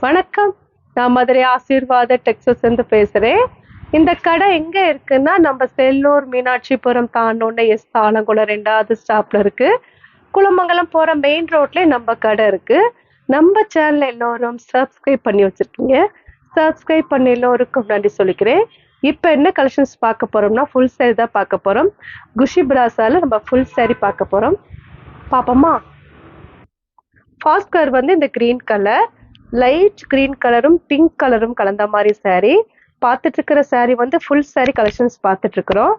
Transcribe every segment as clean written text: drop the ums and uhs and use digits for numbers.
வணக்கம். நான் மதுரை ஆசீர்வாத டெக்ஸஸ் இருந்து பேசுறேன். இந்த கடை எங்க இருக்குன்னா, நம்ம செல்லூர் மீனாட்சிபுரம் தாண்டோன்னே ஆலங்குளம் 2வது ஸ்டாப்ல இருக்கு. குளமங்கலம் போற மெயின் ரோட்ல நம்ம கடை இருக்கு. நம்ம சேனல் எல்லோரும் சப்ஸ்கிரைப் பண்ணி வச்சிருக்கீங்க. சப்ஸ்கிரைப் பண்ண எல்லோருக்கும் நன்றி சொல்லிக்கிறேன். இப்போ என்ன கலெக்ஷன்ஸ் பார்க்க போறோம்னா, ஃபுல் சாரி தான் பார்க்க போறோம். குஷி பிராஸால நம்ம ஃபுல் சாரி பார்க்க போறோம். பாப்போமா? ஃபர்ஸ்ட் கலர் வந்து இந்த கிரீன் கலர், லைட் கிரீன் கலரும் பிங்க் கலரும் கலந்த மாதிரி சாரி பார்த்துட்டு இருக்கிற சாரி வந்து ஃபுல் சாரி கலெக்ஷன்ஸ் பார்த்துட்டு இருக்கிறோம்.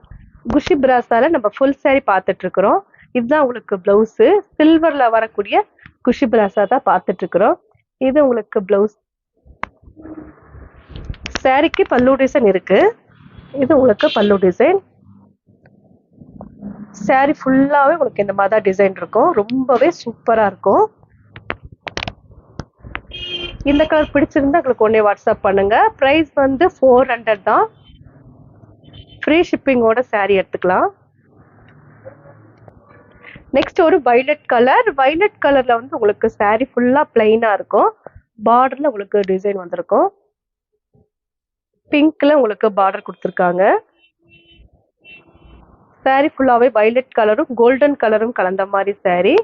குஷி பிராஸால நம்ம ஃபுல் சாரி பார்த்துட்டு இருக்கிறோம். இதுதான் உங்களுக்கு பிளவுஸு. சில்வர்ல வரக்கூடிய குஷி பிராஸா தான் பார்த்துட்டு இருக்கிறோம். இது உங்களுக்கு பிளவுஸ். சாரிக்கு பல்லு டிசைன் இருக்கு. இது உங்களுக்கு பல்லு டிசைன். சாரி ஃபுல்லாவே உங்களுக்கு இந்த மாதிரி தான் டிசைன் இருக்கும். ரொம்பவே சூப்பரா இருக்கும். இந்த கலர் பிடிச்சிருந்தா உங்களுக்கு உடனே வாட்ஸ்அப் பண்ணுங்க. பிரைஸ் வந்து 400 தான். ஃப்ரீ ஷிப்பிங்கோட சாரி எடுத்துக்கலாம். நெக்ஸ்ட் ஒரு வைலட் கலர். வைலட் கலர்ல வந்து உங்களுக்கு சாரி ஃபுல்லா பிளைனா இருக்கும். பார்டர்ல உங்களுக்கு டிசைன் வந்திருக்கும். பிங்க்ல உங்களுக்கு பார்டர் கொடுத்துருக்காங்க. சாரி ஃபுல்லாவே வைலட் கலரும் கோல்டன் கலரும் கலந்த மாதிரி சாரி.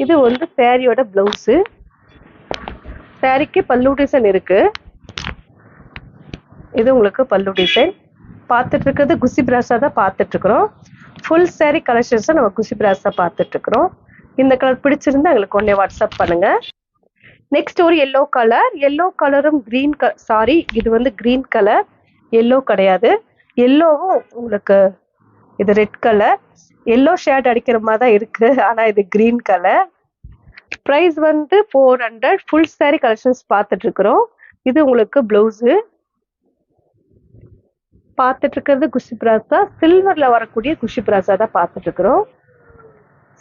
இது வந்து சாரியோட பிளவுஸு. சாரிக்கு பல்லு டிசைன் இருக்கு. இது உங்களுக்கு பல்லு டிசைன். பார்த்துட்டு இருக்கிறது குஷி பிராஸா தான் பார்த்துட்டு இருக்கிறோம். ஃபுல் சாரி கலெக்ஷன்ஸை நம்ம குஷி பிராஸா பார்த்துட்டு இருக்கிறோம். இந்த கலர் பிடிச்சிருந்தா எங்களுக்கு உடனே வாட்ஸ்அப் பண்ணுங்க. நெக்ஸ்ட் ஒரு எல்லோ கலர். எல்லோ கலரும் கிரீன் சாரி, இது வந்து கிரீன் கலர், எல்லோ கிடையாது. எல்லோவும் உங்களுக்கு இது ரெட் கலர். எல்லோ ஷேட் அடிக்கிற மாதிரி தான் இருக்கு, ஆனா இது கிரீன் கலர். பிரைஸ் வந்து 400. ஃபுல் சாரி கலெக்ஷன்ஸ் பார்த்துட்டு இருக்கிறோம். இது உங்களுக்கு பிளவுஸு. பார்த்துட்டு இருக்கிறது குஷி பிராஸா. சில்வர்ல வரக்கூடிய குஷி பிராஸா தான் பார்த்துட்டு இருக்கிறோம்.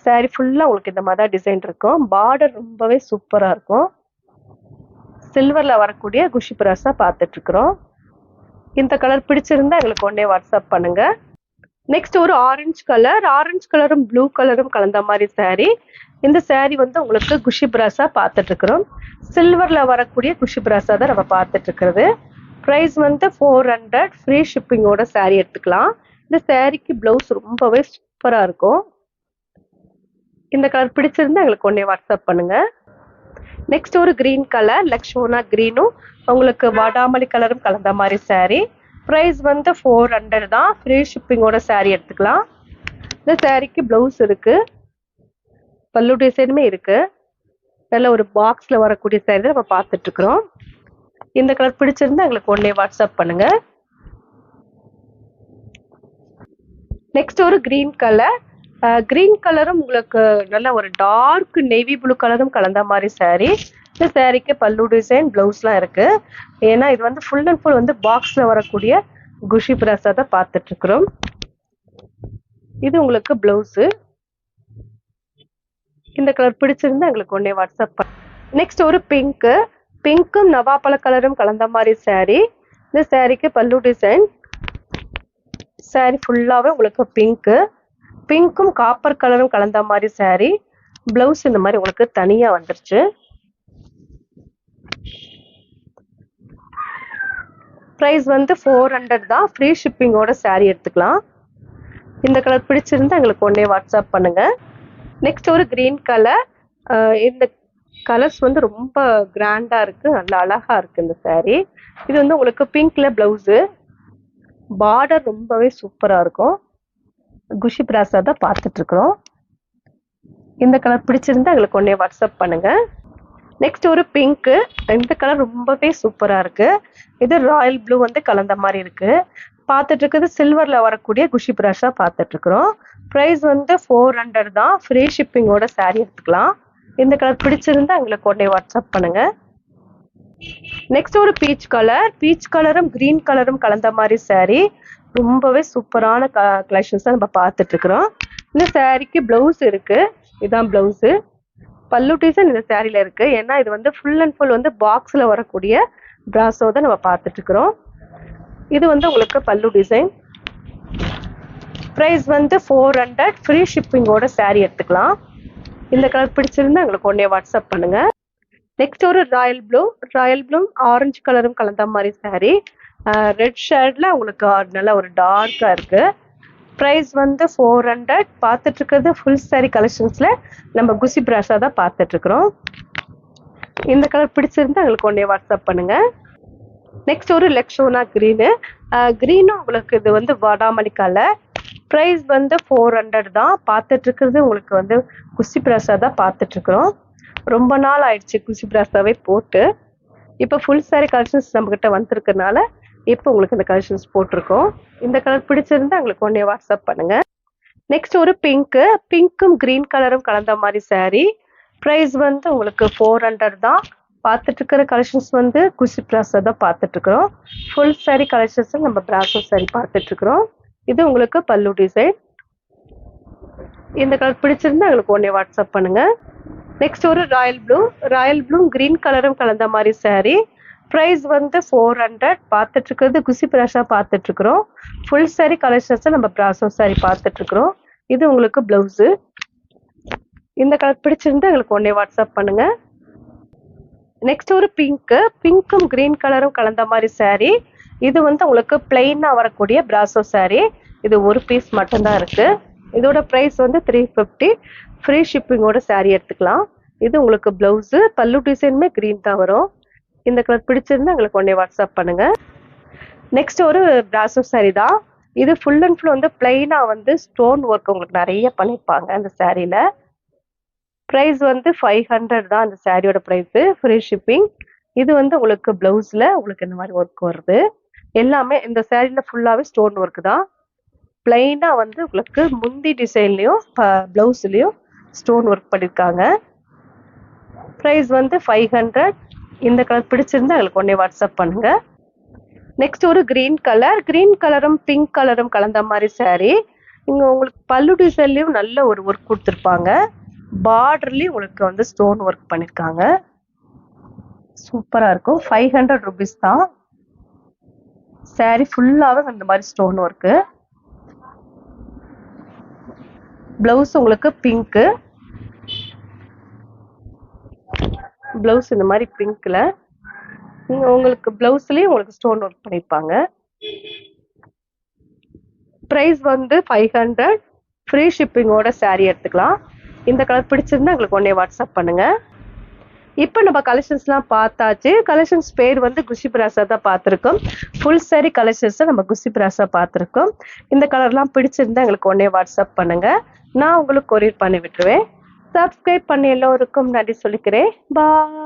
சாரி ஃபுல்லா உங்களுக்கு இந்த மாதிரி தான் டிசைன் இருக்கும். பார்டர் ரொம்பவே சூப்பரா இருக்கும். சில்வர்ல வரக்கூடிய குஷி பிராஸா பார்த்துட்டு இருக்கிறோம். இந்த கலர் பிடிச்சிருந்தா எங்களுக்கு உடனே வாட்ஸ்அப் பண்ணுங்க. நெக்ஸ்ட் ஒரு ஆரஞ்சு கலர். ஆரஞ்சு கலரும் ப்ளூ கலரும் கலந்த மாதிரி சாரி. இந்த சாரி வந்து உங்களுக்கு குஷி பிராஸா பார்த்துட்டு இருக்கிறோம். சில்வர்ல வரக்கூடிய குஷி பிராஸா தான் நம்ம பார்த்துட்டு இருக்கிறது. ப்ரைஸ் வந்து 400. ஃப்ரீ ஷிப்பிங்கோட சாரி எடுத்துக்கலாம். இந்த சாரிக்கு பிளவுஸ் ரொம்பவே சூப்பரா இருக்கும். இந்த கலர் பிடிச்சிருந்தா எங்களுக்கு உடனே வாட்ஸ்அப் பண்ணுங்க. நெக்ஸ்ட் ஒரு கிரீன் கலர். லக்ஷ்மணா கிரீனும் உங்களுக்கு வாடாமல்லி கலரும் கலந்த மாதிரி சாரி. ப்ரைஸ் வந்து 400 தான். ஃப்ரீ ஷிப்பிங்கோட சாரி எடுத்துக்கலாம். இந்த சாரிக்கு பிளவுஸ் இருக்கு, பல்லு டிசைனுமே இருக்கு. நல்ல ஒரு பாக்ஸ்ல வரக்கூடிய சாரி தான் நம்ம பார்த்துட்டு இருக்கிறோம். இந்த கலர் பிடிச்சிருந்தா எங்களுக்கு உடனே வாட்ஸ்அப் பண்ணுங்க. நெக்ஸ்ட் ஒரு கிரீன் கலர். கிரீன் கலரும் உங்களுக்கு நல்ல ஒரு டார்க் நேவி ப்ளூ கலரும் கலந்த மாதிரி சாரி. இந்த சாரிக்கு பல்லு டிசைன், பிளவுஸ்லாம் இருக்கு. ஏன்னா இது வந்து ஃபுல் அண்ட் ஃபுல் வந்து பாக்ஸ்ல வரக்கூடிய குஷி பிராஸா தான் பார்த்துட்டு இருக்கிறோம். இது உங்களுக்கு பிளவுஸு. இந்த கலர் பிடிச்சிருந்தா எங்களுக்கு உடனே வாட்ஸ்அப் பண்ண. நெக்ஸ்ட் ஒரு பிங்க். பிங்க்கும் நவாப்பழ கலரும் கலந்த மாதிரி சாரி. இந்த சாரிக்கு பல்லு டிசைன். சாரி ஃபுல்லாவே உங்களுக்கு பிங்க்கு. பிங்க்கும் காப்பர் கலரும் கலந்த மாதிரி சாரி. பிளவுஸ் இந்த மாதிரி உங்களுக்கு தனியா வந்துருச்சு. பிரைஸ் வந்து 400 தான். ஃப்ரீ ஷிப்பிங்கோட சாரி எடுத்துக்கலாம். இந்த கலர் பிடிச்சிருந்தா எங்களுக்கு உடனே வாட்ஸ்அப் பண்ணுங்க. நெக்ஸ்ட் ஒரு கிரீன் கலர். இந்த கலர்ஸ் வந்து ரொம்ப கிராண்டா இருக்கு, நல்லா அழகா இருக்கு இந்த சாரி. இது வந்து உங்களுக்கு பிங்க்ல பிளவுஸு. பார்டர் ரொம்பவே சூப்பரா இருக்கும். குஷி பிராஸா தான் பார்த்துட்டு இருக்கிறோம். இந்த கலர் பிடிச்சிருந்தா எங்களுக்கு உடனே வாட்ஸ்அப் பண்ணுங்க. நெக்ஸ்ட் ஒரு பிங்க். இந்த கலர் ரொம்பவே சூப்பரா இருக்கு. இது ராயல் ப்ளூ வந்து கலந்த மாதிரி இருக்கு. பார்த்துட்டு இருக்கிறது சில்வர்ல வரக்கூடிய குஷி பிராஸா பார்த்துட்டு இருக்கிறோம். ப்ரைஸ் வந்து 400 தான். ஃப்ரீ ஷிப்பிங்கோட சாரி எடுத்துக்கலாம். இந்த கலர் பிடிச்சிருந்தா எங்களுக்கு உடனே வாட்ஸ்அப் பண்ணுங்க. நெக்ஸ்ட் ஒரு பீச் கலர். பீச் கலரும் கிரீன் கலரும் கலந்த மாதிரி சாரி. ரொம்பவே சூப்பரான கலெக்ஷன்ஸ் தான் நம்ம பார்த்துட்டு இருக்கிறோம். இந்த சாரிக்கு பிளவுஸ் இருக்கு. இதுதான் பிளவுஸு. பல்லு டிசைன் இந்த சாரியில இருக்கு. ஏன்னா இது வந்து ஃபுல் அண்ட் ஃபுல் வந்து பாக்ஸ்ல வரக்கூடிய பிராஸோ தான் நம்ம பார்த்துட்டு இருக்கிறோம். இது வந்து உங்களுக்கு பல்லு டிசைன். ப்ரைஸ் வந்து 400. ஃப்ரீ ஷிப்பிங்கோட சாரி எடுத்துக்கலாம். இந்த கலர் பிடிச்சிருந்தா எங்களுக்கு உடனே வாட்ஸ்அப் பண்ணுங்க. நெக்ஸ்ட் ஒரு ராயல் ப்ளூ ஆரஞ்சு கலரும் கலந்த மாதிரி saree. ரெட் ஷேட்ல உங்களுக்கு நல்ல ஒரு டார்க்கா இருக்கு. ப்ரைஸ் வந்து 400. பார்த்துட்டு இருக்கிறது ஃபுல் saree கலெக்ஷன்ஸ்ல நம்ம குசி பிராஷா தான் பார்த்துட்டு இருக்கிறோம். இந்த கலர் பிடிச்சிருந்தா எங்களுக்கு உடனே வாட்ஸ்அப் பண்ணுங்க. நெக்ஸ்ட் ஒரு லெக்ஷோனா கிரீனும் உங்களுக்கு இது வந்து வாடாமணி கலர். ப்ரைஸ் வந்து 400 தான். பார்த்துட்டு இருக்கிறது உங்களுக்கு வந்து குசி பிராஷா தான் பார்த்துட்டு இருக்கிறோம். ரொம்ப நாள் ஆயிடுச்சு குசி பிராஷாவே போட்டு. இப்போ ஃபுல் saree கலெக்ஷன்ஸ் நம்ம கிட்ட வந்திருக்கனால இப்போ உங்களுக்கு இந்த கலெக்ஷன்ஸ் போட்டிருக்கோம். இந்த கலர் பிடிச்சிருந்தா எங்களுக்கு உடனே வாட்ஸ்அப் பண்ணுங்க. நெக்ஸ்ட் ஒரு பிங்க்கும் கிரீன் கலரும் கலந்த மாதிரி saree. ப்ரைஸ் வந்து உங்களுக்கு 400 தான். பார்த்துட்டு இருக்கிற கலெக்ஷன்ஸ் வந்து குசி பிராஷா தான் பார்த்துட்டு இருக்கிறோம். ஃபுல் saree கலெக்ஷன்ஸ் நம்ம பிராசோ saree பார்த்துட்டு இருக்கிறோம். இது உங்களுக்கு பல்லு டிசைன். இந்த கலர் பிடிச்சிருந்தா எங்களுக்கு உடனே வாட்ஸ்அப் பண்ணுங்க. நெக்ஸ்ட் ஒரு ராயல் ப்ளூ கிரீன் கலரும் கலந்த மாதிரி saree. ப்ரைஸ் வந்து 400. பார்த்துட்டு இருக்கிறது குசி பிராஷா பார்த்துட்டு இருக்கிறோம். ஃபுல் saree கலெக்ஷன்ஸ் நம்ம பிராசோ saree பார்த்துட்டு இருக்கிறோம். இது உங்களுக்கு பிளவுஸு. இந்த கலர் பிடிச்சிருந்தா எங்களுக்கு உடனே வாட்ஸ்அப் பண்ணுங்க. நெக்ஸ்ட் ஒரு பிங்க்கும் கிரீன் கலரும் கலந்த மாதிரி saree. இது வந்து உங்களுக்கு பிளெயினா வரக்கூடிய பிராசோ saree. இது ஒரு பீஸ் மட்டும்தான் இருக்கு. இதோட ப்ரைஸ் வந்து 350. ஃப்ரீ ஷிப்பிங்கோட saree எடுத்துக்கலாம். இது உங்களுக்கு பிளவுஸு. பல்லு டிசைனுமே கிரீன் தான் வரும். இந்த கலர் பிடிச்சிருந்தா எங்களுக்கு உடனே வாட்ஸ்அப் பண்ணுங்க. நெக்ஸ்ட் ஒரு பிராசோ saree தான். இது ஃபுல் அண்ட் ஃபுல் வந்து பிளெயினா வந்து ஸ்டோன் ஒர்க் உங்களுக்கு நிறைய பண்ணியிருப்பாங்க அந்த சாரியில. ப்ரைஸ் வந்து 500 தான் அந்த சாரியோட ப்ரைஸு. Free shipping. இது வந்து உங்களுக்கு பிளவுஸ்ல உங்களுக்கு இந்த மாதிரி ஒர்க் வருது. எல்லாமே இந்த சாரியில ஃபுல்லாவே ஸ்டோன் ஒர்க் தான். பிளெயினா வந்து உங்களுக்கு முந்தி டிசைன்லயும் பிளவுஸ்லயும் ஸ்டோன் ஒர்க் பண்ணியிருக்காங்க. ப்ரைஸ் வந்து 500. இந்த கலர் பிடிச்சிருந்தா எங்களுக்கு உடனே வாட்ஸ்அப் பண்ணுங்க. நெக்ஸ்ட் ஒரு கிரீன் கலரும் பிங்க் கலரும் கலந்த மாதிரி saree. இங்க உங்களுக்கு பல்லு டிசைன்லயும் நல்ல ஒரு ஒர்க் கொடுத்துருப்பாங்க. பார்டர்லயும் உங்களுக்கு வந்து ஸ்டோன் ஒர்க் பண்ணிருக்காங்க. சூப்பரா இருக்கும். 500 rupees தான். saree ஃபுல்லாவே இந்த மாதிரி ஸ்டோன் ஒர்க்கு. பிளவுஸ் உங்களுக்கு பிங்க். பிளவுஸ் இந்த மாதிரி பிங்க்ல உங்களுக்கு பிளவுஸ்லயும் உங்களுக்கு ஸ்டோன் ஒர்க் பண்ணிருப்பாங்க. ப்ரைஸ் வந்து 500. ஃப்ரீ ஷிப்பிங்கோட saree எடுத்துக்கலாம். இந்த கலர் பிடிச்சிருந்தா எங்களுக்கு உடனே வாட்ஸ்அப் பண்ணுங்க. இப்போ நம்ம கலெக்ஷன்ஸ்லாம் பார்த்தாச்சு. கலெக்ஷன்ஸ் பேர் வந்து குஷி பிராசா தான் பார்த்துருக்கோம். ஃபுல் saree கலெக்ஷன்ஸ் நம்ம குஷி பிராசா பார்த்துருக்கோம். இந்த கலர்லாம் பிடிச்சிருந்தா எங்களுக்கு உடனே வாட்ஸ்அப் பண்ணுங்க. நான் உங்களுக்கு கொரியர் பண்ணி விட்டுருவேன். சப்ஸ்கிரைப் பண்ணி எல்லோருக்கும் நன்றி சொல்லிக்கிறேன். பாய்.